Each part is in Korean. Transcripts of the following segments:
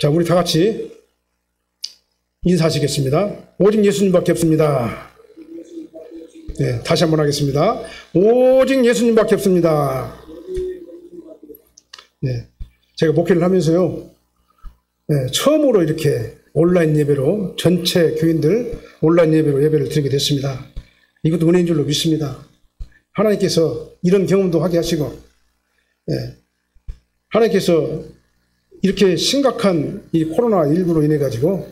자, 우리 다 같이 인사하시겠습니다. 오직 예수님밖에 없습니다. 네, 다시 한번 하겠습니다. 오직 예수님밖에 없습니다. 네, 제가 목회를 하면서요, 네, 처음으로 이렇게 온라인 예배로 전체 교인들 온라인 예배로 예배를 드리게 됐습니다. 이것도 은혜인 줄로 믿습니다. 하나님께서 이런 경험도 하게 하시고, 네, 하나님께서 이렇게 심각한 이 코로나19로 인해 가지고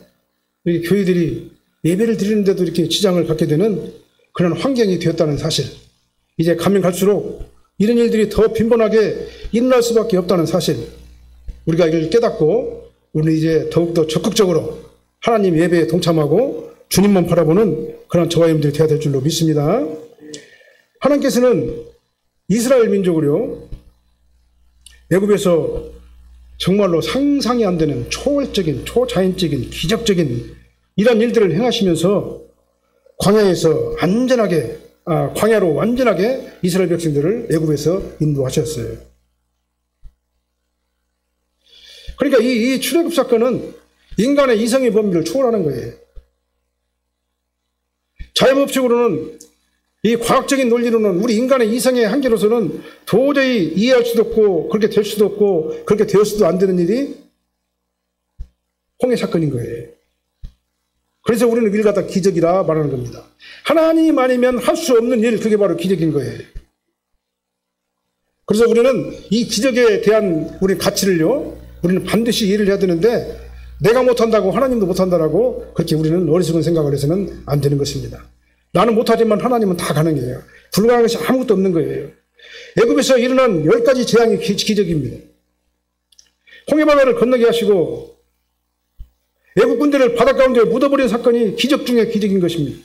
이 교회들이 예배를 드리는데도 이렇게 지장을 갖게 되는 그런 환경이 되었다는 사실, 이제 가면 갈수록 이런 일들이 더 빈번하게 일어날 수밖에 없다는 사실, 우리가 이걸 깨닫고 우리는 이제 더욱더 적극적으로 하나님 예배에 동참하고 주님만 바라보는 그런 저와 여러분들이 되어야 될 줄로 믿습니다. 하나님께서는 이스라엘 민족을요, 애굽에서 정말로 상상이 안 되는 초월적인, 초자연적인, 기적적인 이런 일들을 행하시면서 광야에서 광야로 완전하게 이스라엘 백성들을 애굽에서 인도하셨어요. 그러니까 이 출애굽 사건은 인간의 이성의 범위를 초월하는 거예요. 자연법칙으로는, 이 과학적인 논리로는, 우리 인간의 이성의 한계로서는 도저히 이해할 수도 없고 그렇게 될 수도 없고 그렇게 되었어도 안 되는 일이 홍해 사건인 거예요. 그래서 우리는 이를 갖다 기적이라 말하는 겁니다. 하나님 아니면 할 수 없는 일, 그게 바로 기적인 거예요. 그래서 우리는 이 기적에 대한 우리 가치를요, 우리는 반드시 이해를 해야 되는데, 내가 못한다고 하나님도 못한다라고 그렇게 우리는 어리석은 생각을 해서는 안 되는 것입니다. 나는 못하지만 하나님은 다 가능해요. 불가능한 것이 아무것도 없는 거예요. 애굽에서 일어난 10가지 재앙이 기적입니다. 홍해바다를 건너게 하시고 애굽 군대를 바닷 가운데 묻어버린 사건이 기적 중에 기적인 것입니다.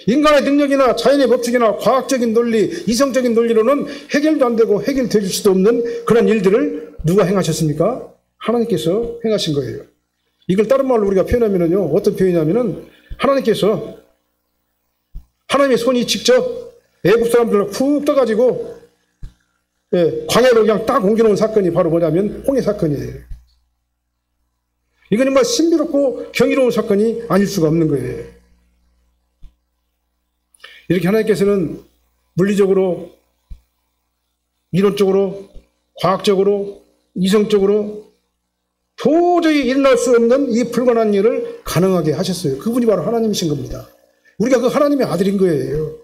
인간의 능력이나 자연의 법칙이나 과학적인 논리, 이성적인 논리로는 해결도 안 되고 해결될 수도 없는 그런 일들을 누가 행하셨습니까? 하나님께서 행하신 거예요. 이걸 다른 말로 우리가 표현하면요, 어떤 표현이냐면은, 하나님께서, 하나님의 손이 직접 애굽 사람들을 푹 떠가지고 광야로 그냥 딱 옮겨놓은 사건이 바로 뭐냐면 홍해 사건이에요. 이건 정말 신비롭고 경이로운 사건이 아닐 수가 없는 거예요. 이렇게 하나님께서는 물리적으로, 이론적으로, 과학적으로, 이성적으로 도저히 일어날 수 없는 이 불가능한 일을 가능하게 하셨어요. 그분이 바로 하나님이신 겁니다. 우리가 그 하나님의 아들인 거예요.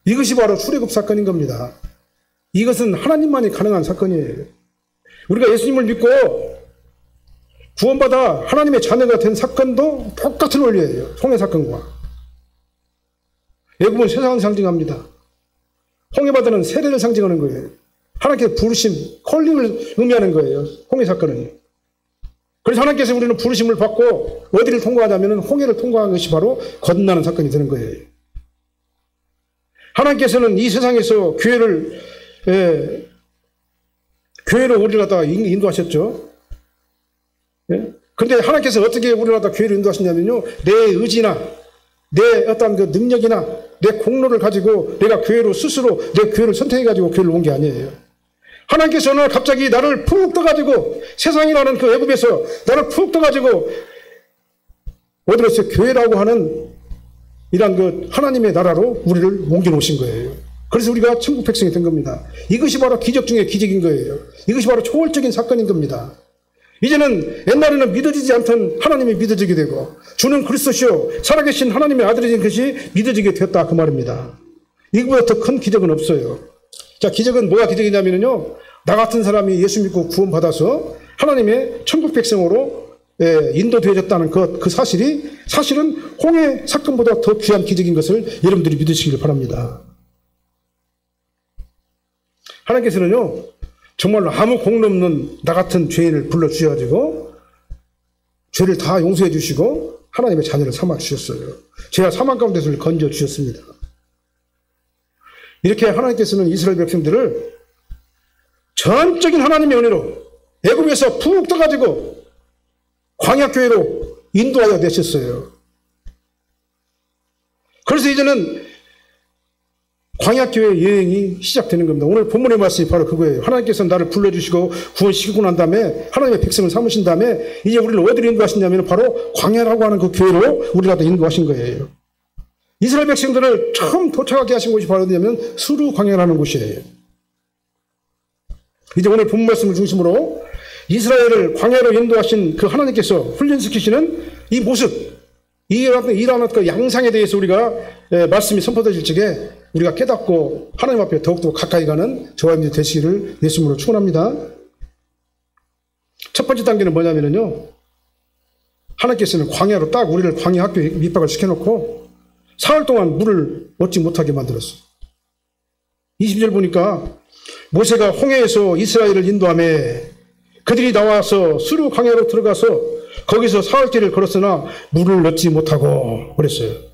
이것이 바로 출애굽 사건인 겁니다. 이것은 하나님만이 가능한 사건이에요. 우리가 예수님을 믿고 구원받아 하나님의 자녀가 된 사건도 똑같은 원리예요. 홍해 사건과. 애굽은 세상을 상징합니다. 홍해바다는 세례를 상징하는 거예요. 하나님께서 부르심, 콜링을 의미하는 거예요. 홍해 사건은. 그래서 하나님께서 우리는 부르심을 받고 어디를 통과하냐면 홍해를 통과한 것이 바로 거듭나는 사건이 되는 거예요. 하나님께서는 이 세상에서 교회로 우리를 갖다가 인도하셨죠. 그런데 하나님께서 어떻게 우리를 갖다가 교회로 인도하셨냐면요, 내 의지나 내 어떤 그 능력이나 내 공로를 가지고 내가 교회로 스스로 내 교회를 선택해가지고 교회를 온 게 아니에요. 하나님께서는 갑자기 나를 푹 떠가지고 세상이라는 그 애굽에서 나를 푹 떠가지고 어디로서 교회라고 하는 이런 그 하나님의 나라로 우리를 옮겨놓으신 거예요. 그래서 우리가 천국 백성이 된 겁니다. 이것이 바로 기적 중에 기적인 거예요. 이것이 바로 초월적인 사건인 겁니다. 이제는 옛날에는 믿어지지 않던 하나님이 믿어지게 되고 주는 그리스도시요 살아계신 하나님의 아들이신 것이 믿어지게 되었다, 그 말입니다. 이거보다 더 큰 기적은 없어요. 자, 기적은 뭐가 기적이냐면요, 나 같은 사람이 예수 믿고 구원받아서 하나님의 천국 백성으로 인도되어졌다는 그 사실은 홍해 사건보다 더 귀한 기적인 것을 여러분들이 믿으시길 바랍니다. 하나님께서는요, 정말로 아무 공로 없는 나 같은 죄인을 불러주셔가지고 죄를 다 용서해 주시고 하나님의 자녀를 삼아 주셨어요. 죄와 사망 가운데서 건져 주셨습니다. 이렇게 하나님께서는 이스라엘 백성들을 전적인 하나님의 은혜로 애굽에서 푹 떠가지고 광야교회로 인도하여 내셨어요. 그래서 이제는 광야교회 여행이 시작되는 겁니다. 오늘 본문의 말씀이 바로 그거예요. 하나님께서 나를 불러주시고 구원시키고 난 다음에 하나님의 백성을 삼으신 다음에 이제 우리를 어디로 인도하시냐면 바로 광야라고 하는 그 교회로 우리를 갖다 인도하신 거예요. 이스라엘 백성들을 처음 도착하게 하신 곳이 바로 어디냐면 수르 광야라는 곳이에요. 이제 오늘 본 말씀을 중심으로 이스라엘을 광야로 인도하신 그 하나님께서 훈련시키시는 이 모습, 이러한 그 양상에 대해서 우리가 말씀이 선포되실 적에 우리가 깨닫고 하나님 앞에 더욱더 가까이 가는 저와 여러분이 되시기를 예수님으로 축원합니다. 첫 번째 단계는 뭐냐면요, 하나님께서는 광야로 딱 우리를 광야 학교에 밑박을 시켜놓고 사흘 동안 물을 얻지 못하게 만들었어요. 20절 보니까 모세가 홍해에서 이스라엘을 인도하며 그들이 나와서 수르 광야로 들어가서 거기서 사흘길을 걸었으나 물을 얻지 못하고 그랬어요.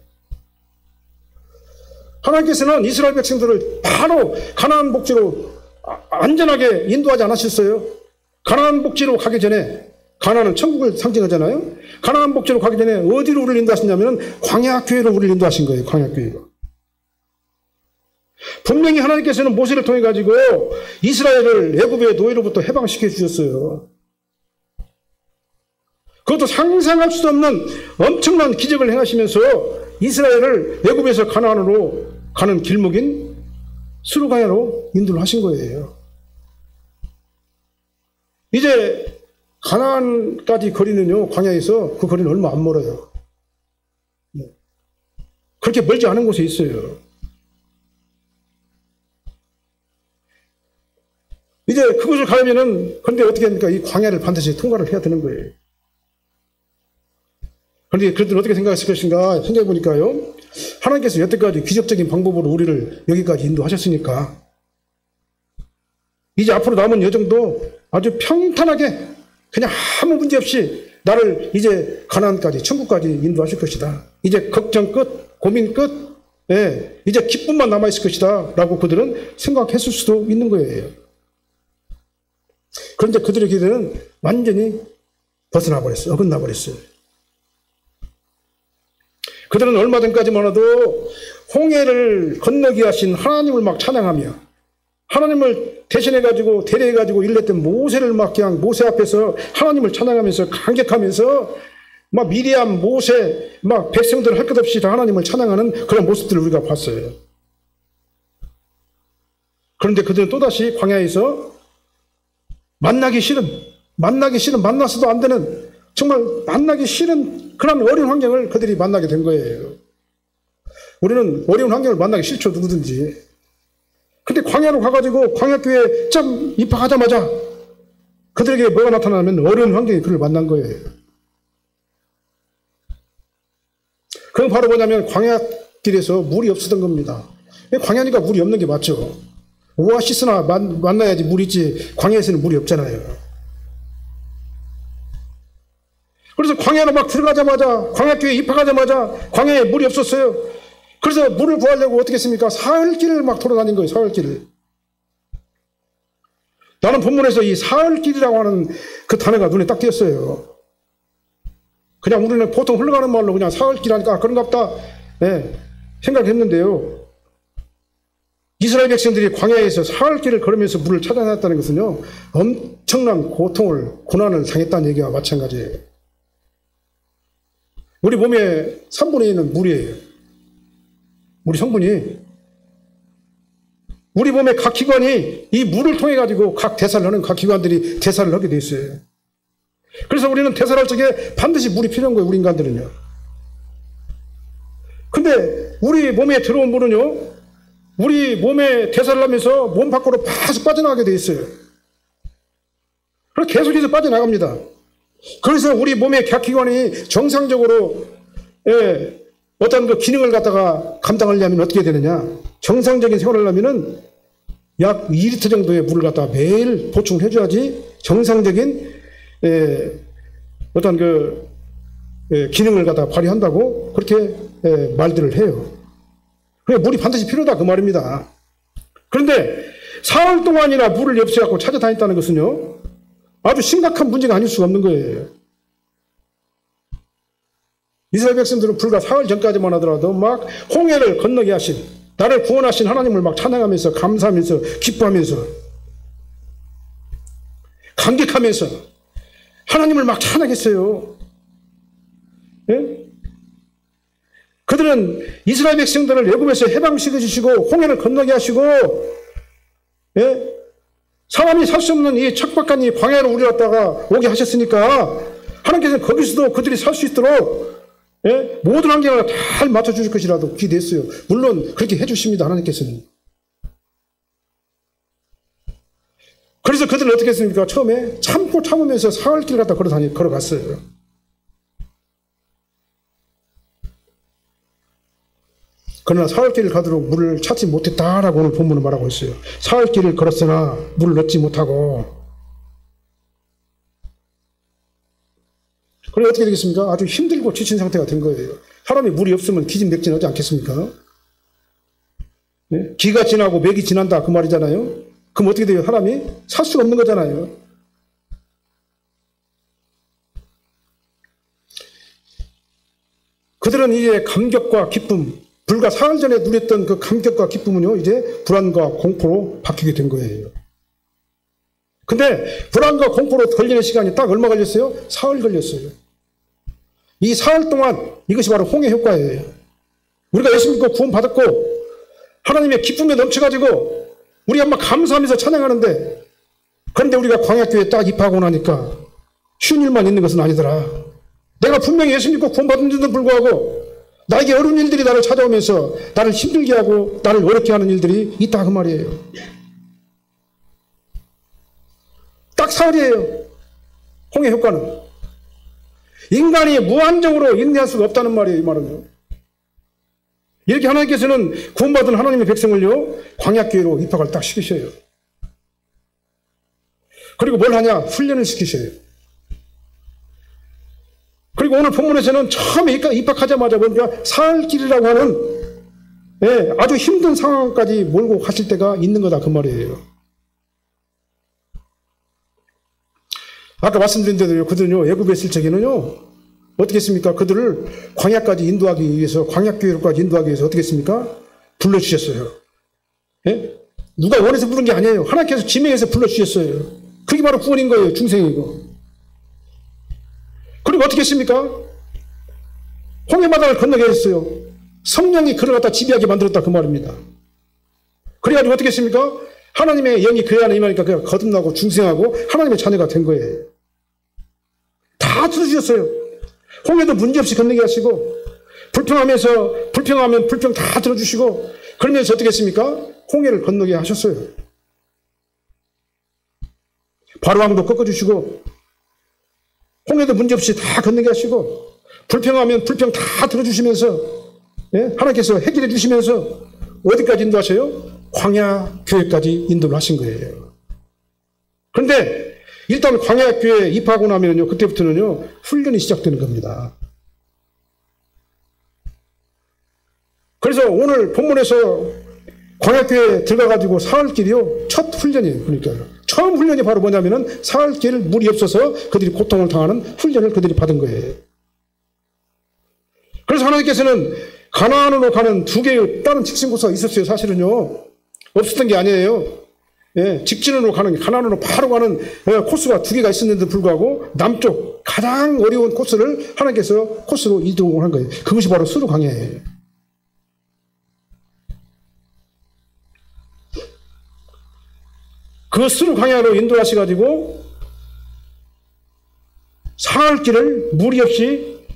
하나님께서는 이스라엘 백성들을 바로 가나안 복지로 안전하게 인도하지 않으셨어요. 가나안 복지로 가기 전에, 가나안은 천국을 상징하잖아요. 가나안 복지로 가기 전에 어디로 우리를 인도하시냐면 광야교회로 우리를 인도하신 거예요. 광야교회로. 분명히 하나님께서는 모세를 통해 가지고 이스라엘을 애굽의 노예로부터 해방시켜 주셨어요. 그것도 상상할 수 없는 엄청난 기적을 행하시면서 이스라엘을 애굽에서 가나안으로 가는 길목인 수르광야로 인도를 하신 거예요. 이제 가나안까지 거리는요, 광야에서 그 거리는 얼마 안 멀어요. 그렇게 멀지 않은 곳에 있어요. 이제 그곳을 가려면은, 그런데 어떻게 합니까? 이 광야를 반드시 통과를 해야 되는 거예요. 그런데 그들은 어떻게 생각했을 것인가 생각해 보니까요, 하나님께서 여태까지 기적적인 방법으로 우리를 여기까지 인도하셨으니까 이제 앞으로 남은 여정도 아주 평탄하게 그냥 아무 문제 없이 나를 이제 가나안까지, 천국까지 인도하실 것이다. 이제 걱정 끝, 고민 끝, 이제 기쁨만 남아있을 것이다 라고 그들은 생각했을 수도 있는 거예요. 그런데 그들의 기대는 완전히 벗어나 버렸어요. 어긋나 버렸어요. 그들은 얼마 전까지만 해도 홍해를 건너게 하신 하나님을 막 찬양하며 하나님을 대신해가지고 대리해가지고 일냈던 모세를 막 그냥 모세 앞에서 하나님을 찬양하면서 감격하면서 막 미리암, 모세, 막 백성들 할 것 없이 다 하나님을 찬양하는 그런 모습들을 우리가 봤어요. 그런데 그들은 또다시 광야에서 만나기 싫은, 만나서도 안 되는, 정말 만나기 싫은 그런 어려운 환경을 그들이 만나게 된 거예요. 우리는 어려운 환경을 만나기 싫죠, 누구든지. 근데 광야로 가가지고 광야교회에 좀 입학하자마자 그들에게 뭐가 나타나면 어려운 환경이 그를 만난 거예요. 그건 바로 뭐냐면 광야길에서 물이 없었던 겁니다. 광야니까 물이 없는 게 맞죠. 오아시스나 만나야지 물이 있지, 광야에서는 물이 없잖아요. 그래서 광야로 막 들어가자마자, 광야교회에 입학하자마자 광야에 물이 없었어요. 그래서 물을 구하려고 어떻게 했습니까? 사흘길을 막 돌아다닌 거예요, 사흘길을. 나는 본문에서 이 사흘길이라고 하는 그 단어가 눈에 딱 띄었어요. 그냥 우리는 보통 흘러가는 말로 그냥 사흘길 하니까 그런가 보다 생각했는데요. 이스라엘 백성들이 광야에서 사흘길을 걸으면서 물을 찾아냈다는 것은요, 엄청난 고난을 당했다는 얘기와 마찬가지예요. 우리 몸의 3분의 1은 물이에요. 우리 성분이, 우리 몸의 각 기관이 이 물을 통해 가지고 각 대사를 하는 각 기관들이 대사를 하게 돼 있어요. 그래서 우리는 대사를 할 적에 반드시 물이 필요한 거예요, 우리 인간들은요. 근데 우리 몸에 들어온 물은요, 우리 몸에 대사를 하면서 몸 밖으로 계속 빠져나가게 돼 있어요. 그래서 계속해서 빠져나갑니다. 그래서 우리 몸의 각 기관이 정상적으로 어떤 그 기능을 갖다가 감당하려면 어떻게 되느냐? 정상적인 생활을 하려면은 약 2리터 정도의 물을 갖다가 매일 보충을 해줘야지 정상적인 어떤 그 기능을 갖다가 발휘한다고 그렇게 말들을 해요. 그러니까 물이 반드시 필요하다 그 말입니다. 그런데 사흘 동안이나 물을 없애갖고 찾아다녔다는 것은요, 아주 심각한 문제가 아닐 수가 없는 거예요. 이스라엘 백성들은 불과 사흘 전까지만 하더라도 막 홍해를 건너게 하신, 나를 구원하신 하나님을 막 찬양하면서 감사하면서 기뻐하면서 감격하면서 하나님을 막 찬양했어요. 예? 그들은 이스라엘 백성들을 애굽에서 해방시켜 주시고 홍해를 건너게 하시고, 예? 사람이 살 수 없는 이 척박한 이 광야로 우리 갖다가 오게 하셨으니까 하나님께서는 거기서도 그들이 살 수 있도록, 예? 모든 환경을 잘 맞춰주실 것이라도 기대했어요. 물론 그렇게 해주십니다. 하나님께서는. 그래서 그들은 어떻게 했습니까? 처음에 참고 참으면서 사흘길 갖다 걸어갔어요. 그러나 사흘길을 가도록 물을 찾지 못했다라고 오늘 본문은 말하고 있어요. 사흘길을 걸었으나 물을 얻지 못하고. 그럼 어떻게 되겠습니까? 아주 힘들고 지친 상태가 된 거예요. 사람이 물이 없으면 기진맥진하지 않겠습니까? 네? 기가 지나고 맥이 지난다 그 말이잖아요. 그럼 어떻게 돼요? 사람이 살 수가 없는 거잖아요. 그들은 이제 감격과 기쁨, 불과 사흘 전에 누렸던 그 감격과 기쁨은요, 이제 불안과 공포로 바뀌게 된 거예요. 근데 불안과 공포로 걸리는 시간이 딱 얼마 걸렸어요? 사흘 걸렸어요. 이 사흘 동안 이것이 바로 홍해 효과예요. 우리가 예수 믿고 구원받았고 하나님의 기쁨에 넘쳐가지고 우리가 막 감사하면서 찬양하는데, 그런데 우리가 광야교회에 딱 입학하고 나니까 쉬운 일만 있는 것은 아니더라. 내가 분명히 예수 믿고 구원받은데도 불구하고 나에게 어려운 일들이 나를 찾아오면서 나를 힘들게 하고 나를 어렵게 하는 일들이 있다 그 말이에요. 딱 사흘이에요. 홍해 효과는. 인간이 무한정으로 인내할 수가 없다는 말이에요. 이 말은요. 이렇게 하나님께서는 구원받은 하나님의 백성을요, 광야교회로 입학을 딱 시키셔요. 그리고 뭘 하냐? 훈련을 시키셔요. 그리고 오늘 본문에서는 처음에 입학하자마자 보니까 사흘길이라고 하는, 예, 아주 힘든 상황까지 몰고 가실 때가 있는 거다 그 말이에요. 아까 말씀드린 대로요, 그들은요, 애굽에 있을 적에는요, 어떻게 했습니까? 그들을 광야까지 인도하기 위해서, 광야교회로까지 인도하기 위해서 어떻게 했습니까? 불러주셨어요. 예? 누가 원해서 부른 게 아니에요. 하나님께서 지명해서 불러주셨어요. 그게 바로 구원인 거예요. 중생이고. 그리고 어떻게 했습니까? 홍해바다를 건너게 했어요. 성령이 그를 갖다 지배하게 만들었다 그 말입니다. 그래가지고 어떻게 했습니까? 하나님의 영이 그 안에 임하니까 그가 거듭나고 중생하고 하나님의 자녀가 된 거예요. 다 들어주셨어요. 홍해도 문제없이 건너게 하시고, 불평하면 불평 다 들어주시고, 그러면서 어떻게 했습니까? 홍해를 건너게 하셨어요. 바로왕도 꺾어주시고, 홍해도 문제없이 다 건너게 하시고, 불평하면 불평 다 들어주시면서, 예? 하나님께서 해결해 주시면서 어디까지 인도하셔요? 광야 교회까지 인도를 하신 거예요. 그런데 일단 광야교회에 입학하고 나면요, 그때부터는요, 훈련이 시작되는 겁니다. 그래서 오늘 본문에서 광야교회에 들어가가지고 사흘길이요, 첫 훈련이에요. 그러니까 처음 훈련이 바로 뭐냐면은 사흘길 물이 없어서 그들이 고통을 당하는 훈련을 그들이 받은 거예요. 그래서 하나님께서는 가나안으로 가는 두 개의 다른 직선 코스가 있었어요. 사실은요, 없었던 게 아니에요. 예, 직진으로 가는, 가나안으로 바로 가는 코스가 두 개가 있었는데도 불구하고 남쪽 가장 어려운 코스를 하나님께서 코스로 이동을 한 거예요. 그것이 바로 수르 광야예요. 그 수르 광야로 인도하셔가지고 사흘길을 무리 없이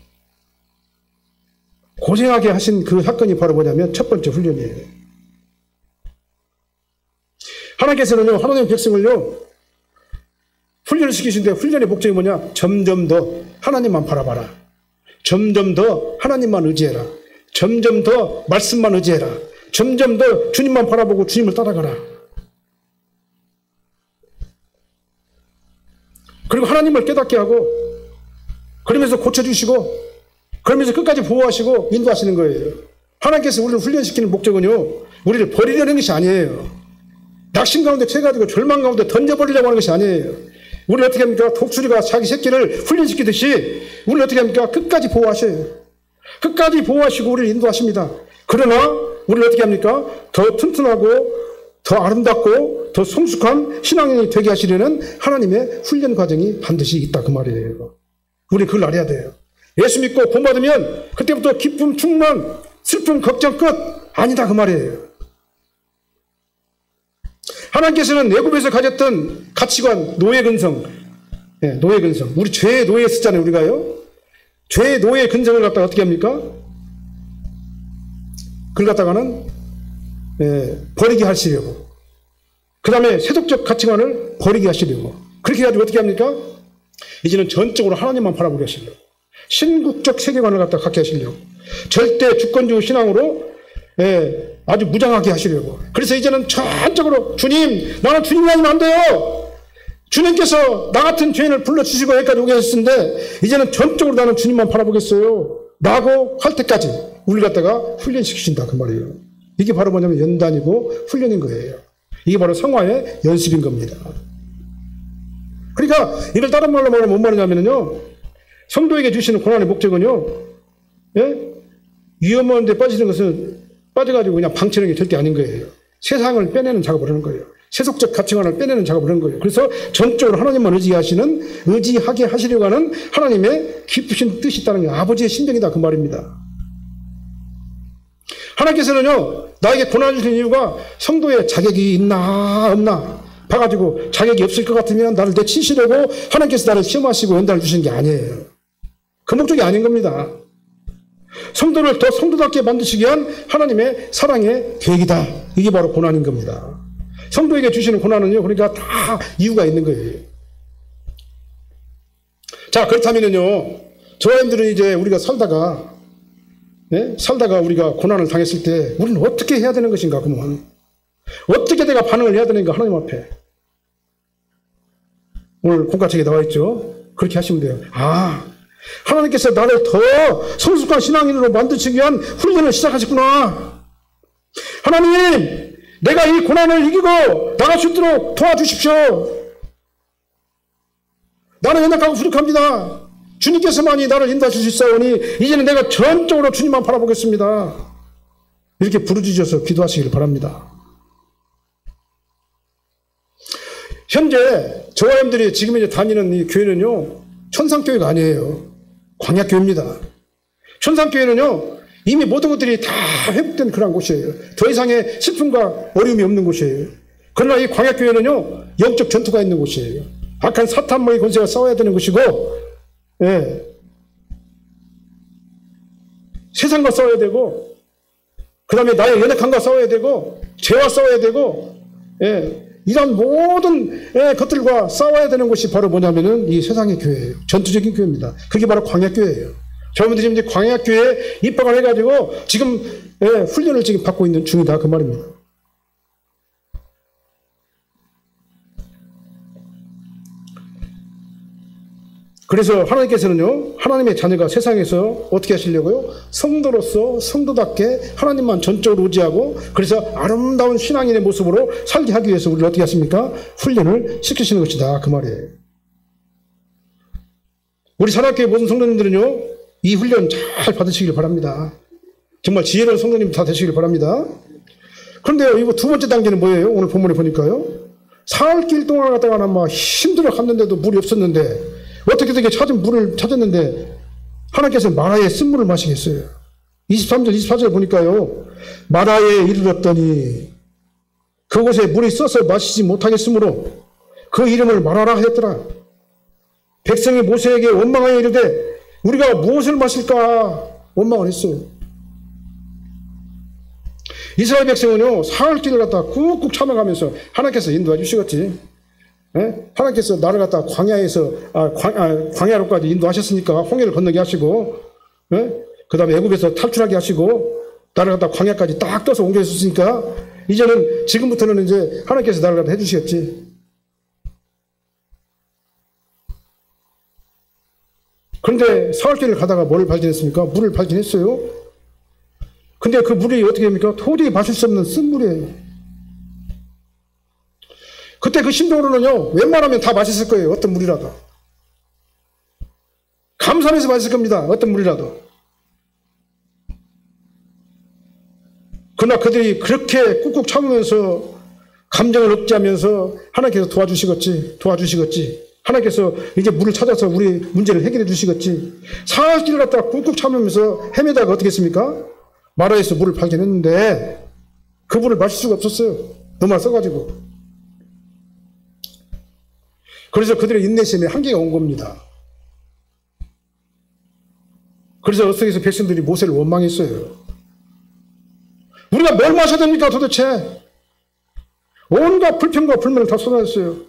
고생하게 하신 그 사건이 바로 뭐냐면 첫 번째 훈련이에요. 하나님께서는요, 하나님의 백성을요, 훈련을 시키신데 훈련의 목적이 뭐냐? 점점 더 하나님만 바라봐라. 점점 더 하나님만 의지해라. 점점 더 말씀만 의지해라. 점점 더 주님만 바라보고 주님을 따라가라. 그리고 하나님을 깨닫게 하고, 그러면서 고쳐주시고, 그러면서 끝까지 보호하시고 인도하시는 거예요. 하나님께서 우리를 훈련시키는 목적은요, 우리를 버리려는 것이 아니에요. 낙심 가운데 채가지고 절망 가운데 던져버리려고 하는 것이 아니에요. 우리를 어떻게 합니까? 독수리가 자기 새끼를 훈련시키듯이 우리를 어떻게 합니까? 끝까지 보호하셔요. 끝까지 보호하시고 우리를 인도하십니다. 그러나 우리를 어떻게 합니까? 더 튼튼하고 더 아름답고 더 성숙한 신앙인이 되게 하시려는 하나님의 훈련 과정이 반드시 있다 그 말이에요. 우리 그걸 알아야 돼요. 예수 믿고 구원받으면 그때부터 기쁨 충만, 슬픔 걱정 끝 아니다 그 말이에요. 하나님께서는 애굽에서 가졌던 가치관 노예 근성, 노예 근성, 우리 죄의 노예 쓰잖아요 우리가요. 죄의 노예 근성을 갖다가 어떻게 합니까? 그걸 갖다가는 버리게 하시려고, 그 다음에 세속적 가치관을 버리게 하시려고, 그렇게 해가지고 어떻게 합니까? 이제는 전적으로 하나님만 바라보게 하시려고, 신국적 세계관을 갖다가 갖게 하시려고, 절대 주권주의 신앙으로 아주 무장하게 하시려고. 그래서 이제는 전적으로 주님, 나는 주님이 아니면 안 돼요. 주님께서 나 같은 죄인을 불러주시고 여기까지 오게 하셨는데 이제는 전적으로 나는 주님만 바라보겠어요 라고 할 때까지 우리를 갖다가 훈련시키신다 그 말이에요. 이게 바로 뭐냐면 연단이고 훈련인 거예요. 이게 바로 성화의 연습인 겁니다. 그러니까 이걸 다른 말로 말하면 뭔 말이냐면요, 성도에게 주시는 고난의 목적은요, 위험한 데 빠지는 것은 빠져가지고 그냥 방치하는 게 절대 아닌 거예요. 세상을 빼내는 작업을 하는 거예요. 세속적 가치관을 빼내는 작업을 하는 거예요. 그래서 전적으로 하나님만 의지하게 하시려고 하는 하나님의 깊으신 뜻이 있다는 게 아버지의 심정이다 그 말입니다. 하나님께서는요, 나에게 고난을 주시는 이유가 성도의 자격이 있나 없나 봐가지고 자격이 없을 것 같으면 나를 내치시려고 하나님께서 나를 시험하시고 연단을 주시는 게 아니에요. 그 목적이 아닌 겁니다. 성도를 더 성도답게 만드시기 위한 하나님의 사랑의 계획이다. 이게 바로 고난인 겁니다. 성도에게 주시는 고난은요, 그러니까 다 이유가 있는 거예요. 자, 그렇다면요, 저와 여러분들은 이제 우리가 살다가 우리가 고난을 당했을 때 우리는 어떻게 해야 되는 것인가? 그러면 어떻게 내가 반응을 해야 되는가? 하나님 앞에 오늘 공과책에 나와 있죠. 그렇게 하시면 돼요. 하나님께서 나를 더 성숙한 신앙인으로 만드시기 위한 훈련을 시작하셨구나. 하나님, 내가 이 고난을 이기고 나갈 수 있도록 도와주십시오. 나는 연약하고 부족합니다. 주님께서만이 나를 인도하실 수 있사오니 이제는 내가 전적으로 주님만 바라보겠습니다. 이렇게 부르짖어서 기도하시기를 바랍니다. 현재 저와 여러분들이 지금 이제 다니는 이 교회는요, 천상교회가 아니에요. 광야교회입니다. 천상교회는요, 이미 모든 것들이 다 회복된 그런 곳이에요. 더 이상의 슬픔과 어려움이 없는 곳이에요. 그러나 이 광야교회는요, 영적 전투가 있는 곳이에요. 악한 사탄과의 권세가 싸워야 되는 곳이고, 세상과 싸워야 되고, 그 다음에 나의 연약함과 싸워야 되고, 죄와 싸워야 되고, 이런 모든 것들과 싸워야 되는 것이 바로 뭐냐면은 이 세상의 교회예요. 전투적인 교회입니다. 그게 바로 광야교회예요. 저분들이 이제 광야교회에 입학을 해가지고 지금 훈련을 지금 받고 있는 중이다 그 말입니다. 그래서 하나님께서는요, 하나님의 자녀가 세상에서 어떻게 하시려고요? 성도로서 성도답게 하나님만 전적으로 의지하고, 그래서 아름다운 신앙인의 모습으로 살게 하기 위해서 우리를 어떻게 하십니까? 훈련을 시키시는 것이다 그 말이에요. 우리 사랑교회 모든 성도님들은요, 이 훈련 잘 받으시길 바랍니다. 정말 지혜로운 성도님 다 되시길 바랍니다. 그런데요, 이거 두 번째 단계는 뭐예요? 오늘 본문에 보니까요, 사흘길 동안 갔다가 막 힘들어 갔는데도 물이 없었는데 어떻게든 찾은 물을 찾았는데 하나님께서 마라에 쓴물을 마시게 했어요. 23절 24절 보니까요, 마라에 이르렀더니 그곳에 물이 써서 마시지 못하겠으므로 그 이름을 마라라 하였더라. 백성이 모세에게 원망하여 이르되 우리가 무엇을 마실까 원망을 했어요. 이스라엘 백성은요, 사흘길을 갖다가 꾹꾹 참아가면서 하나님께서 인도해 주시겠지. 하나님께서 나를 갖다가 광야로까지 인도하셨으니까 홍해를 건너게 하시고, 그 다음에 애굽에서 탈출하게 하시고, 나를 갖다가 광야까지 딱 떠서 옮겨주셨으니까 이제는 지금부터는 이제 하나님께서 나를 갖다 해주시겠지. 그런데 사흘길을 가다가 뭘 발견했습니까? 물을 발견했어요. 근데 그 물이 어떻게 됩니까? 도저히 마실 수 없는 쓴물이에요. 그때 그 심정으로는요, 웬만하면 다 맛있을 거예요. 어떤 물이라도. 감사하면서 맛있을 겁니다. 어떤 물이라도. 그러나 그들이 그렇게 꾹꾹 참으면서 감정을 억제하면서 하나님께서 도와주시겠지. 하나님께서 이제 물을 찾아서 우리 문제를 해결해 주시겠지. 40일을 갖다가 꾹꾹 참으면서 헤매다가 어떻게 했습니까? 마라에서 물을 발견했는데 그 물을 마실 수가 없었어요. 너무 써가지고. 그래서 그들의 인내심에 한계가 온 겁니다. 그래서 어떻게 해서 백성들이 모세를 원망했어요. 우리가 뭘 마셔야 됩니까 도대체? 온갖 불평과 불만을 다 쏟아냈어요.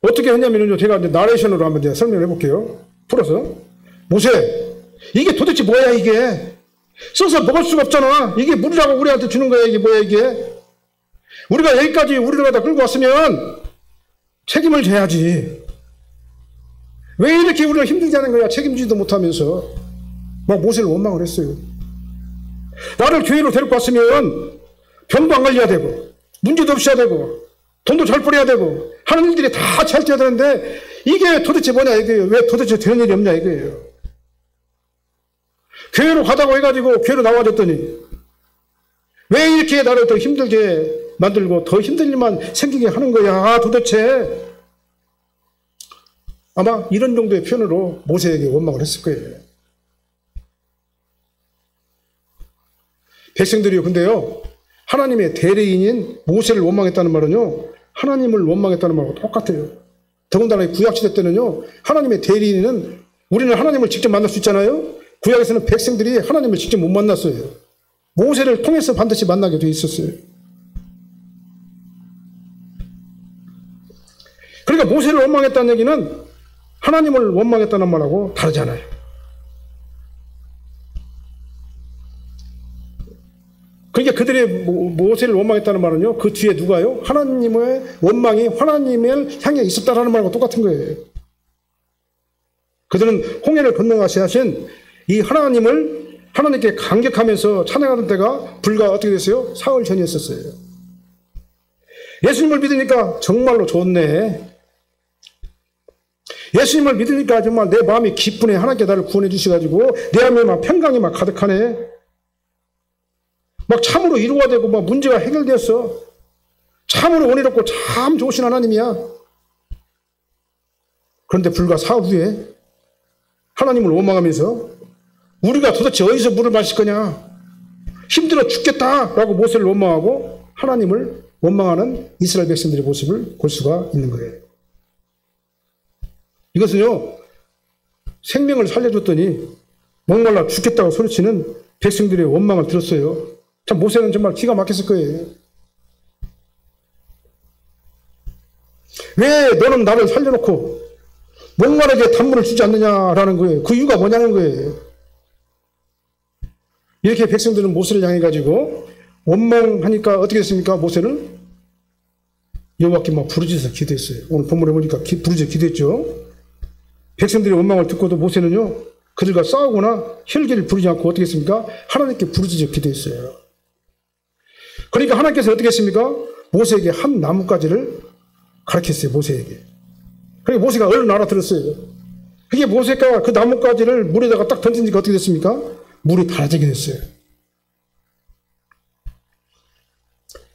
어떻게 했냐면요, 제가 이제 나레이션으로 한번 이제 설명을 해볼게요. 풀어서. 모세, 이게 도대체 뭐야, 이게? 써서 먹을 수가 없잖아. 이게 물이라고 우리한테 주는 거야, 이게 뭐야, 이게? 우리가 여기까지 우리를 갖다 끌고 왔으면 책임을 져야지. 왜 이렇게 우리가 힘들게 하는 거야? 책임지도 못하면서. 막 모세를 원망을 했어요. 나를 교회로 데리고 왔으면 병도 안 걸려야 되고, 문제도 없이 해야 되고, 돈도 잘 벌어야 되고, 하는 일들이 다 잘 돼야 되는데, 이게 도대체 뭐냐, 이거예요. 왜 도대체 되는 일이 없냐, 이거예요. 교회로 가자고 해가지고, 교회로 나와줬더니, 왜 이렇게 나를 더 힘들게 만들고, 더 힘든 일만 생기게 하는 거야, 도대체. 아마 이런 정도의 표현으로 모세에게 원망을 했을 거예요. 백성들이요, 근데요, 하나님의 대리인인 모세를 원망했다는 말은요, 하나님을 원망했다는 말하고 똑같아요. 더군다나 구약시대 때는요, 하나님의 대리인은 우리는 하나님을 직접 만날 수 있잖아요. 구약에서는 백성들이 하나님을 직접 못 만났어요. 모세를 통해서 반드시 만나게 돼 있었어요. 그러니까 모세를 원망했다는 얘기는 하나님을 원망했다는 말하고 다르잖아요. 그러니까 그들이 모세를 원망했다는 말은요, 그 뒤에 누가요? 하나님의 원망이 하나님을 향해 있었다라는 말과 똑같은 거예요. 그들은 홍해를 건너가시하신 이 하나님을 하나님께 감격하면서 찬양하는 때가 불과 어떻게 됐어요? 사흘 전이었었어요. 예수님을 믿으니까 정말로 좋네. 예수님을 믿으니까 정말 내 마음이 기쁘네. 하나님께 나를 구원해 주셔가지고 내 안에 막 평강이 막 가득하네. 막 참으로 이루어야 되고 막 문제가 해결되었어. 참으로 은혜롭고 참 좋으신 하나님이야. 그런데 불과 사흘 후에 하나님을 원망하면서 우리가 도대체 어디서 물을 마실 거냐, 힘들어 죽겠다라고 모세를 원망하고 하나님을 원망하는 이스라엘 백성들의 모습을 볼 수가 있는 거예요. 이것은요, 생명을 살려줬더니 목말라 죽겠다고 소리치는 백성들의 원망을 들었어요. 참 모세는 정말 기가 막혔을 거예요. 왜 너는 나를 살려놓고 목마르게 단물을 주지 않느냐라는 거예요. 그 이유가 뭐냐는 거예요. 이렇게 백성들은 모세를 향해 가지고 원망하니까 어떻게 됐습니까? 모세는 여호와께 막 부르짖어서 기도했어요. 오늘 본문에 보니까 부르짖어 기도했죠. 백성들의 원망을 듣고도 모세는요, 그들과 싸우거나 혈기를 부리지 않고 어떻게 했습니까? 하나님께 부르짖어 기도했어요. 그러니까 하나님께서 어떻게 했습니까? 모세에게 한 나뭇가지를 가르쳤어요. 모세에게. 그러니까 모세가 얼른 알아들었어요. 그게 모세가 그 나뭇가지를 물에다가 딱 던지니까 어떻게 됐습니까? 물이 달아지게 됐어요.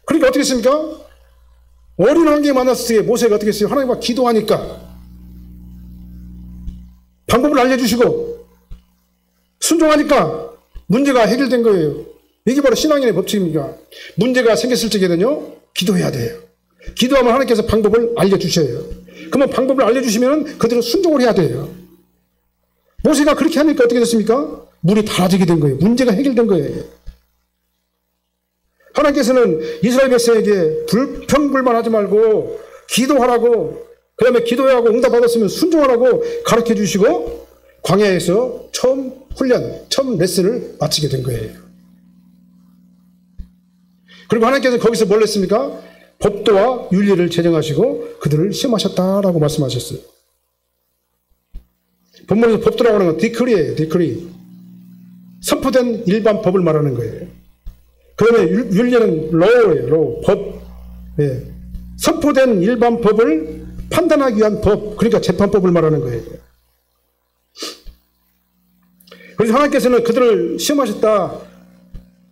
그러니까 어떻게 했습니까? 어린 환경에 만났을 때 모세가 어떻게 했어요? 하나님과 기도하니까 방법을 알려주시고 순종하니까 문제가 해결된 거예요. 이게 바로 신앙인의 법칙입니다. 문제가 생겼을 적에는요, 기도해야 돼요. 기도하면 하나님께서 방법을 알려주셔요. 그러면 방법을 알려주시면 그대로 순종을 해야 돼요. 모세가 그렇게 하니까 어떻게 됐습니까? 물이 달아지게 된 거예요. 문제가 해결된 거예요. 하나님께서는 이스라엘 백성에게 불평불만하지 말고 기도하라고, 그 다음에 기도하고 응답받았으면 순종하라고 가르쳐 주시고 광야에서 처음 훈련, 처음 레슨을 마치게 된 거예요. 그리고 하나님께서 거기서 뭘 했습니까? 법도와 윤리를 제정하시고 그들을 시험하셨다라고 말씀하셨어요. 본문에서 법도라고 하는 건 디크리예요. 디크리. 선포된 일반 법을 말하는 거예요. 그다음에 윤리는 로우예요. 로우. 법. 예. 선포된 일반 법을 판단하기 위한 법. 그러니까 재판법을 말하는 거예요. 그래서 하나님께서는 그들을 시험하셨다.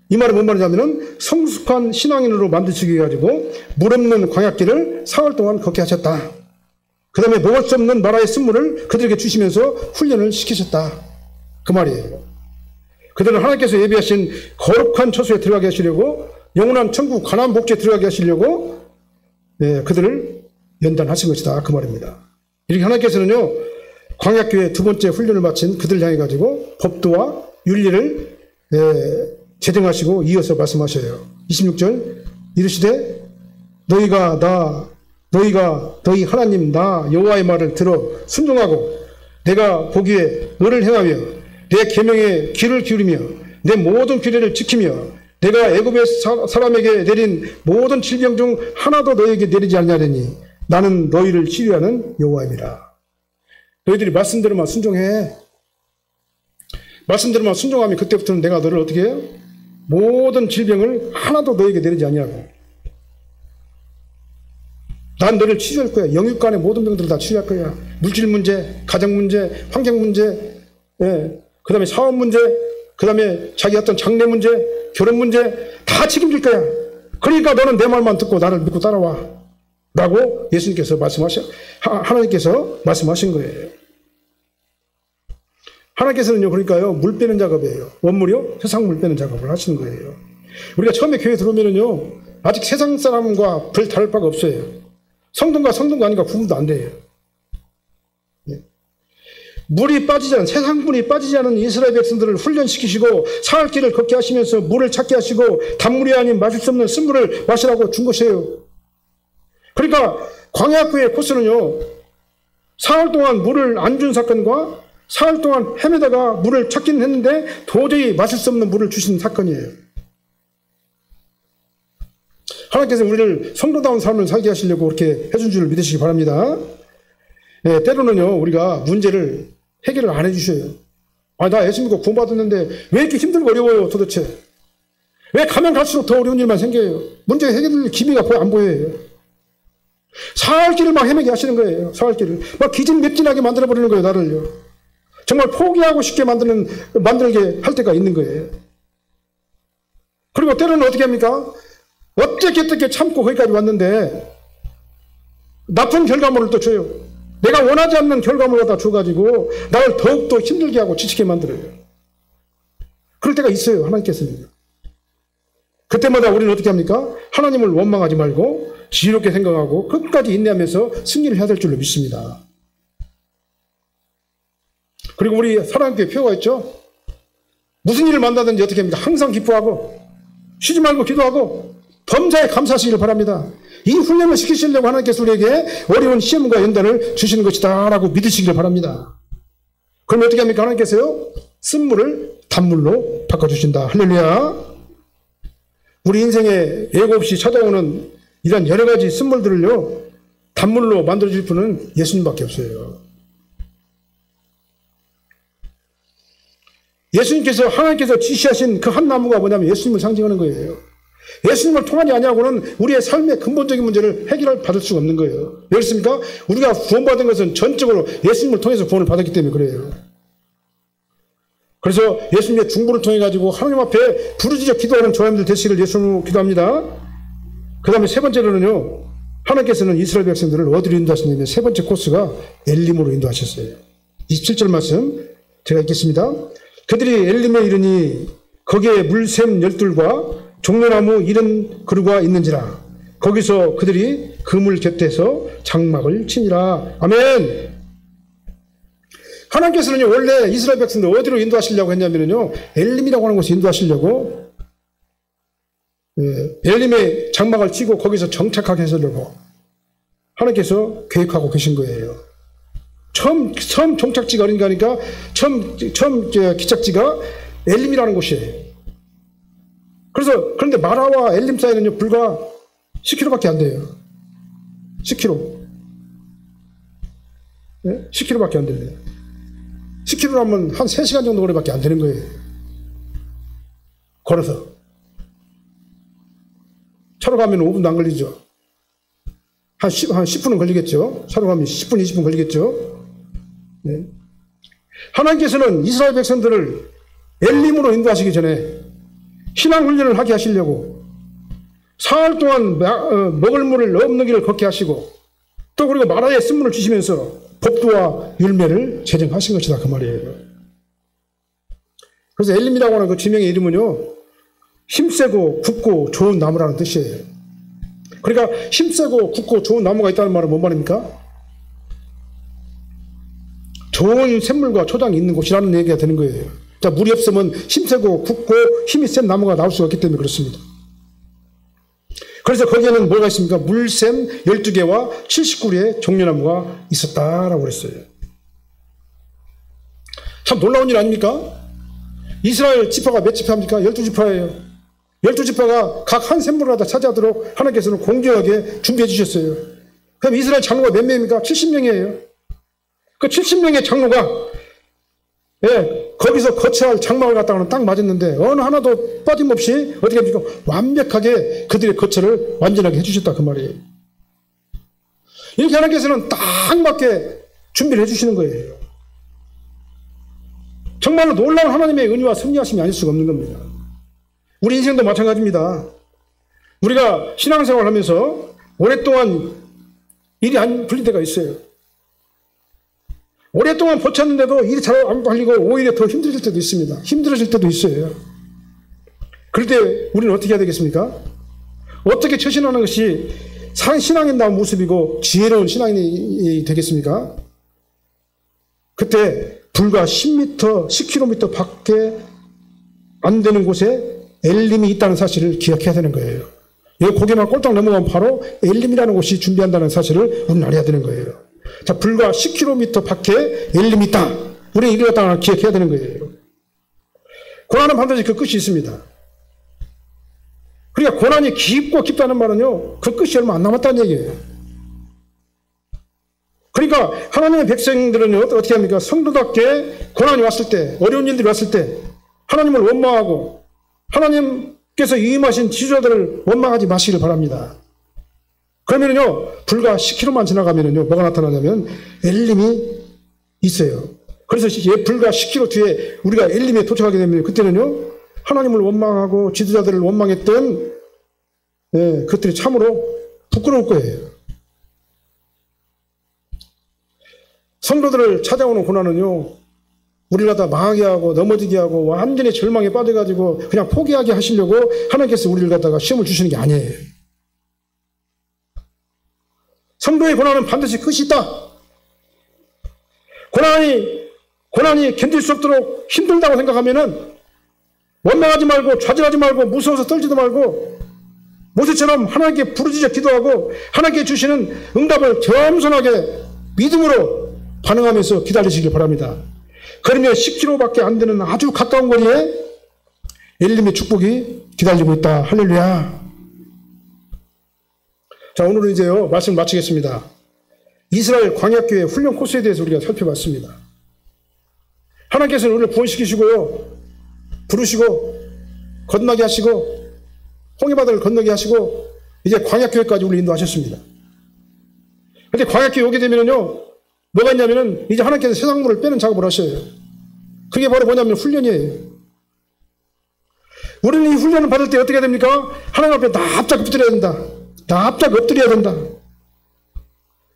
이 말은 뭔 말이냐면은 성숙한 신앙인으로 만드시기 위해 가지고 물 없는 광야길을 사흘 동안 걷게 하셨다. 그 다음에 먹을 수 없는 나라의 쓴물을 그들에게 주시면서 훈련을 시키셨다. 그 말이에요. 그들은 하나님께서 예비하신 거룩한 처소에 들어가게 하시려고, 영원한 천국 가나안 복지에 들어가게 하시려고 그들을 연단하신 것이다. 그 말입니다. 이렇게 하나님께서는요, 광야교회 두 번째 훈련을 마친 그들을 향해 가지고 법도와 윤리를 제정하시고 이어서 말씀하셔요. 26절 이르시되 너희가 너희 하나님 나 여호와의 말을 들어 순종하고 내가 보기에 너를 행하며 내 계명에 귀를 기울이며 내 모든 규례를 지키며 내가 애굽의 사람에게 내린 모든 질병 중 하나도 너희에게 내리지 않냐더니 나는 너희를 치유하는 여호와입니다. 너희들이 말씀대로만 순종해. 말씀대로만 순종하면 그때부터는 내가 너를 어떻게 해요? 모든 질병을 하나도 너에게 내리지 않냐고. 난 너를 치유할 거야. 영육간의 모든 병들을 다 치유할 거야. 물질 문제, 가정 문제, 환경 문제, 그 다음에 사업 문제, 그 다음에 자기 어떤 장래 문제, 결혼 문제 다 책임질 거야. 그러니까 너는 내 말만 듣고 나를 믿고 따라와. 라고 예수님께서 하나님께서 말씀하신 거예요. 하나님께서는요, 그러니까요, 물 빼는 작업이에요. 원물이요? 세상 물 빼는 작업을 하시는 거예요. 우리가 처음에 교회 들어오면은요, 아직 세상 사람과 별 다를 바가 없어요. 성도가 아닌가 구분도 안 돼요. 세상 물이 빠지지 않은 이스라엘 백성들을 훈련시키시고 사흘 길을 걷게 하시면서 물을 찾게 하시고 단물이 아닌 마실 수 없는 쓴물을 마시라고 준 것이에요. 그러니까 광야교회 코스는요, 사흘 동안 물을 안 준 사건과 사흘 동안 헤매다가 물을 찾기는 했는데 도저히 마실 수 없는 물을 주신 사건이에요. 하나님께서 우리를 성도다운 삶을 살게 하시려고 그렇게 해준 줄 믿으시기 바랍니다. 때로는요, 우리가 문제를 해결을 안 해주셔요. 나 예수 믿고 구원받았는데 왜 이렇게 힘들고 어려워요 도대체? 왜 가면 갈수록 더 어려운 일만 생겨요? 문제 해결될 기미가 거의 안 보여요. 사흘 길을 막 헤매게 하시는 거예요. 사흘 길을 막 기진맥진하게 만들어버리는 거예요. 나를요. 정말 포기하고 싶게 만들게 할 때가 있는 거예요. 그리고 때로는 어떻게 합니까? 어떻게 참고 거기까지 왔는데 나쁜 결과물을 또 줘요. 내가 원하지 않는 결과물을 다 줘가지고 나를 더욱더 힘들게 하고 지치게 만들어요. 그럴 때가 있어요. 하나님께서는. 그때마다 우리는 어떻게 합니까? 하나님을 원망하지 말고 지혜롭게 생각하고 끝까지 인내하면서 승리를 해야 될 줄로 믿습니다. 그리고 우리 사랑교회 표가 있죠? 무슨 일을 만나든지 어떻게 합니까? 항상 기뻐하고 쉬지 말고 기도하고 범사에 감사하시기를 바랍니다. 이 훈련을 시키시려고 하나님께서 우리에게 어려운 시험과 연단을 주시는 것이다 라고 믿으시기를 바랍니다. 그럼 어떻게 합니까? 하나님께서요, 쓴물을 단물로 바꿔주신다. 할렐루야. 우리 인생에 예고 없이 찾아오는 이런 여러 가지 쓴물들을요, 단물로 만들어줄 분은 예수님밖에 없어요. 하나님께서 지시하신 그 한 나무가 뭐냐면 예수님을 상징하는 거예요. 예수님을 통하지 아니하고는 우리의 삶의 근본적인 문제를 받을 수가 없는 거예요. 왜 그렇습니까? 우리가 구원받은 것은 전적으로 예수님을 통해서 구원을 받았기 때문에 그래요. 그래서 예수님의 중보를 통해 가지고 하나님 앞에 부르짖어 기도하는 저희들 되시기를 예수님으로 기도합니다. 그 다음에 세 번째로는요, 하나님께서는 이스라엘 백성들을 어디로 인도하시냐면 세 번째 코스가 엘림으로 인도하셨어요. 27절 말씀 제가 읽겠습니다. 그들이 엘림에 이르니 거기에 물샘 12과 종려나무 70그루가 있는지라. 거기서 그들이 그물 곁에서 장막을 치니라. 아멘. 하나님께서는요, 원래 이스라엘 백성들 어디로 인도하시려고 했냐면요, 엘림이라고 하는 곳에 인도하시려고, 엘림에 장막을 치고 거기서 정착하게 하시려고 하나님께서 계획하고 계신 거예요. 처음 정착지가 어딘가 하니까 처음 기착지가 엘림이라는 곳이에요. 그런데 마라와 엘림 사이는요, 불과 10km밖에 안 돼요. 10km. 10km밖에 안 돼요. 10km라면 한 3시간 정도 거리밖에 안 되는 거예요. 걸어서. 차로 가면 5분도 안 걸리죠. 한 10분은 걸리겠죠. 차로 가면 10분, 20분 걸리겠죠. 네. 하나님께서는 이스라엘 백성들을 엘림으로 인도하시기 전에 신앙훈련을 하게 하시려고 사흘 동안 먹을 물을 없는 길을 걷게 하시고 또 그리고 마라의 쓴물을 주시면서 법도와 율매를 제정하신 것이다 그 말이에요. 그래서 엘림이라고 하는 그 지명의 이름은요, 힘세고 굳고 좋은 나무라는 뜻이에요. 그러니까 힘세고 굳고 좋은 나무가 있다는 말은 뭔 말입니까? 좋은 샘물과 초장이 있는 곳이라는 얘기가 되는 거예요. 자, 물이 없으면 힘세고 굳고 힘이 센 나무가 나올 수가 없기 때문에 그렇습니다. 그래서 거기에는 뭐가 있습니까? 물샘 12개와 70그루의 종려나무가 있었다라고 그랬어요. 참 놀라운 일 아닙니까? 이스라엘 지파가 몇 지파입니까? 12지파예요. 12지파가 각 한 샘물을 다 차지하도록 하나님께서는 공정하게 준비해 주셨어요. 그럼 이스라엘 장로가 몇 명입니까? 70명이에요. 그 70명의 장로가 거기서 거처할 장막을 갖다가는 딱 맞았는데 어느 하나도 빠짐없이 어떻게 합니까? 완벽하게 그들의 거처를 완전하게 해주셨다 그 말이에요. 이렇게 하나님께서는 딱 맞게 준비를 해주시는 거예요. 정말로 놀라운 하나님의 은혜와 섭리하심이 아닐 수가 없는 겁니다. 우리 인생도 마찬가지입니다. 우리가 신앙생활을 하면서 오랫동안 일이 안 풀릴 때가 있어요. 오랫동안 버텼는데도 일이 잘 안 풀리고 오히려 더 힘들어질 때도 있습니다. 힘들어질 때도 있어요. 그럴 때 우리는 어떻게 해야 되겠습니까? 어떻게 처신하는 것이 신앙에 나온 모습이고 지혜로운 신앙이 되겠습니까? 그때 불과 10m, 10km 밖에 안 되는 곳에 엘림이 있다는 사실을 기억해야 되는 거예요. 여기 고개만 꼴딱 넘어가면 바로 엘림이라는 곳이 준비한다는 사실을 우리는 알아야 되는 거예요. 자, 불과 10km 밖에 엘림이 있다. 우리는 이걸 갖다가 기억해야 되는 거예요. 고난은 반드시 그 끝이 있습니다. 그러니까 고난이 깊고 깊다는 말은요, 그 끝이 얼마 안 남았다는 얘기예요. 그러니까 하나님의 백성들은요, 어떻게 합니까? 성도답게 고난이 왔을 때, 어려운 일들이 왔을 때 하나님을 원망하고 하나님께서 위임하신 지도자들을 원망하지 마시기를 바랍니다. 그러면요, 불과 10km만 지나가면요, 뭐가 나타나냐면 엘림이 있어요. 그래서 불과 10km 뒤에 우리가 엘림에 도착하게 되면 그때는요, 하나님을 원망하고 지도자들을 원망했던 그것들이 참으로 부끄러울 거예요. 성도들을 찾아오는 고난은요, 우리가 다 망하게 하고 넘어지게 하고 완전히 절망에 빠져가지고 그냥 포기하게 하시려고 하나님께서 우리를 갖다가 시험을 주시는 게 아니에요. 성도의 고난은 반드시 끝이 있다. 고난이 견딜 수 없도록 힘들다고 생각하면은 원망하지 말고 좌절하지 말고 무서워서 떨지도 말고 모세처럼 하나님께 부르짖어 기도하고 하나님께 주시는 응답을 겸손하게 믿음으로 반응하면서 기다리시길 바랍니다. 그러면 10km밖에 안 되는 아주 가까운 거리에 엘림의 축복이 기다리고 있다. 할렐루야. 자, 오늘은 이제요, 말씀 마치겠습니다. 이스라엘 광야교회 훈련 코스에 대해서 우리가 살펴봤습니다. 하나님께서는 우리를 구원시키시고요, 부르시고 건너게 하시고 홍해바다를 건너게 하시고 이제 광야교회까지 우리를 인도하셨습니다. 그런데 광야교회 오게 되면요, 뭐가 있냐면은 이제 하나님께서 세상물을 빼는 작업을 하셔요. 그게 바로 뭐냐면 훈련이에요. 우리는 이 훈련을 받을 때 어떻게 해야 됩니까? 하나님 앞에 납작 엎드려야 된다. 납작 엎드려야 된다.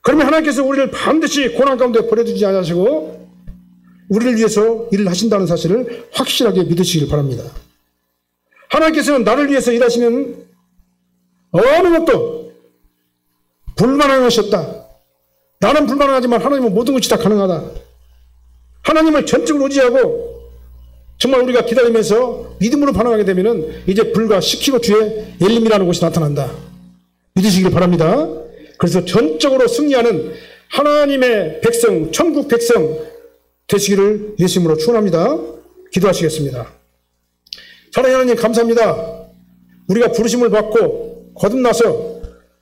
그러면 하나님께서 우리를 반드시 고난 가운데 버려두지 않으시고 우리를 위해서 일을 하신다는 사실을 확실하게 믿으시길 바랍니다. 하나님께서는 나를 위해서 일하시는 어느 것도 불가능한 것이 없다. 나는 불가능하지만 하나님은 모든 것이 다 가능하다. 하나님을 전적으로 의지하고 정말 우리가 기다리면서 믿음으로 반응하게 되면은 이제 불과 10km 뒤에 엘림이라는 곳이 나타난다. 믿으시길 바랍니다. 그래서 전적으로 승리하는 하나님의 백성, 천국 백성 되시기를 예수님으로 축원합니다. 기도하시겠습니다. 사랑하는 하나님 감사합니다. 우리가 부르심을 받고 거듭나서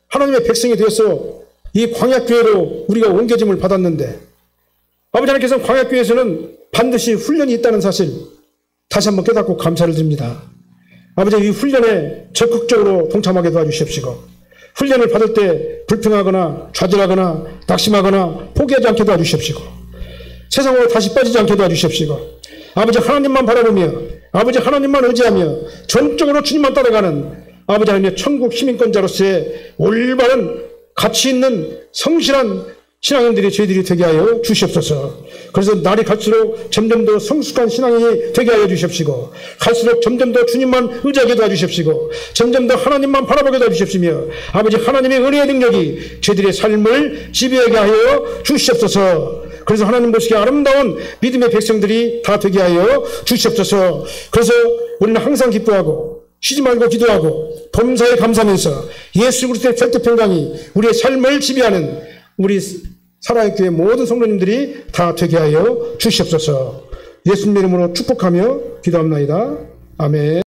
하나님의 백성이 되어서 이 광야교회로 우리가 옮겨짐을 받았는데 아버지 하나님께서는 광야교회에서는 반드시 훈련이 있다는 사실 다시 한번 깨닫고 감사를 드립니다. 아버지 이 훈련에 적극적으로 동참하게 도와주십시고 훈련을 받을 때 불평하거나 좌절하거나 낙심하거나 포기하지 않게 도와주십시고 세상으로 다시 빠지지 않게 도와주십시고 아버지 하나님만 바라보며 아버지 하나님만 의지하며 전적으로 주님만 따라가는 아버지 하나님의 천국 시민권자로서의 올바른 가치 있는 성실한 신앙인들이 저희들이 되게 하여 주시옵소서. 그래서 날이 갈수록 점점 더 성숙한 신앙이 되게 하여 주시옵시고, 갈수록 점점 더 주님만 의지하게 도와주시옵시고, 점점 더 하나님만 바라보게 도와주시옵시며, 아버지 하나님의 은혜의 능력이 저희들의 삶을 지배하게 하여 주시옵소서. 그래서 하나님 보시기에 아름다운 믿음의 백성들이 다 되게 하여 주시옵소서. 그래서 우리는 항상 기뻐하고 쉬지 말고 기도하고 범사에 감사하면서 예수 그리스도의 절대평강이 우리의 삶을 지배하는 우리 살아있는 교회 모든 성도님들이 다 되게 하여 주시옵소서. 예수님 이름으로 축복하며 기도합나이다. 아멘.